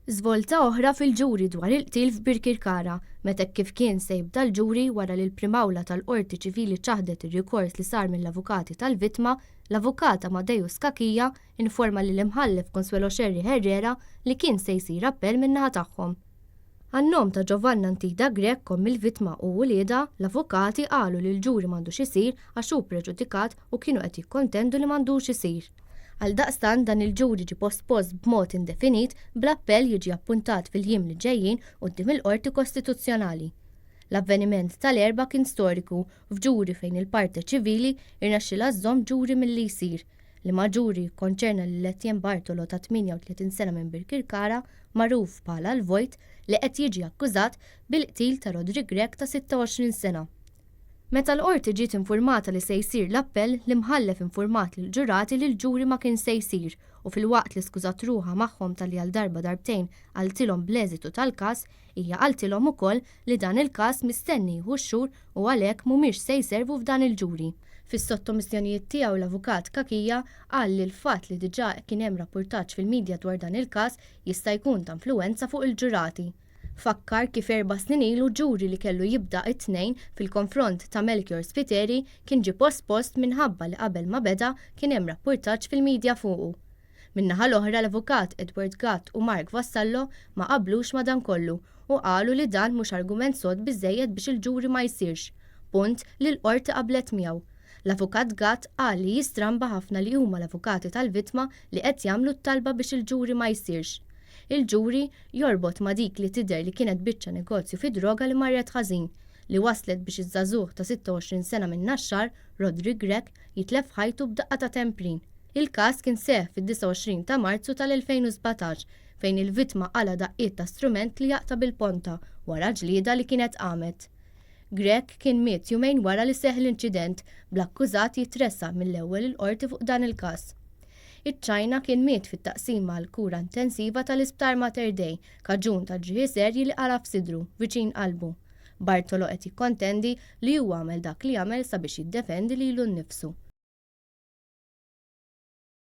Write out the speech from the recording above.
Żvolta oħra fil-ġuri dwar il-qtil f'Birkirkara, meta kif kien se jibda l-ġuri wara li l-primawla tal-Qorti Ċivili ċaħdet ir-rikors li sar mill-avukati tal-vittma, l-avukata Madejus Kakija informa lill-imħallef Consuelo Xerri Herrera li kien se jsir appell min-naħa tagħhom. Għan-nom ta' Giovanna Antida Grek komm il-vittma u wlieda, l-avukati qalu li l-ġuri m'għandux isir għax hu preġudikat u kienu qed jikkontendu li m'għandux isir. Għaldaqstant dan il-ġuri ġie pospost b'mod indefinit bl-appell jiġi appuntat fil-jiem li ġejjin quddiem il-Qorti Kostituzzjonali. L-avveniment tal-erba' kien storiku f'ġuri fejn il-parti ċivili irnexxilha żżomm ġuri milli jsir li ma' ġuri konċerna lil Etienne Bartolo ta' 38 sena minn Birkirkara magħruf bħala l-Vojt li qed jiġi akkużat bil-qtil ta' Rodri Grek ta' 26 sena. Meta l-qorti ġiet infurmata li se jsir l-appell, l-imħallef infurmat lill-ġurati li l-ġuri ma kien se jsir u filwaqt li skużat ruħha magħhom tal-li għal darba darbtejn għaltilhom bl-eżitu tal-każ, hija qaltilhom ukoll li dan il-każ mistenni jieħu xhur u għalhekk mhumiex se jservu f'dan il-ġuri. Fis-sottomissjonijiet tiegħu l-avukat Kakija qal li l-fatt li diġà kien hemm rapportaġġ fil-midja dwar dan il-każ jista' jkun ta' influwenza fuq il-ġurati. Fakkar kif 4 snin ilu ġuri li kellu jibda it-tnejn fil-konfront ta' Melchior Spiteri kien ġie pospost minħabba li qabel ma beda kien hemm rapportaġġ fil-midja fuqu. Min-naħa l-oħra l-avukat Edward Gatt u Mark Vassallo ma qablux madankollu u qalu li dan mhux argument sod biżżejjed biex il-ġuri ma jsirx, punt li l-qorti qablet miegħu. L-avukat Gatt qal li jistramba ħafna li huma l-avukati tal-vittma li qed jagħmlu t-talba biex il-ġuri ma jsirx. Il-ġuri jorbot ma' dik li tidher li kienet biċċa negozju fi droga li marret ħażin li waslet biex iż-żagħżugħ ta' 26 sena minn Naxxar, Rodri Grek, jitlef ħajtu b'daqqa ta' temprin. Il-każ kien seħħ fid-29 ta' Marzu tal-2017 fejn il-vittma qala daqqiet ta' strument li jaqta' bil-ponta wara ġlieda li kienet qamet. Grek kien miet jumejn wara li seħħ l-inċident bl-akkużat jitressa mill-ewwel il-qorti fuq dan il-każ. Iċ-Ċajna kien miet fit-taqsim mal-kura intensiva tal-Isptar Mater Dei kaġun ta' ġrieħi serji li qara f'sidru viċin qalbu. Bartolo qed jikkontendi li huwa għamel dak li għamel sabiex jiddefendi lilu nnifsu.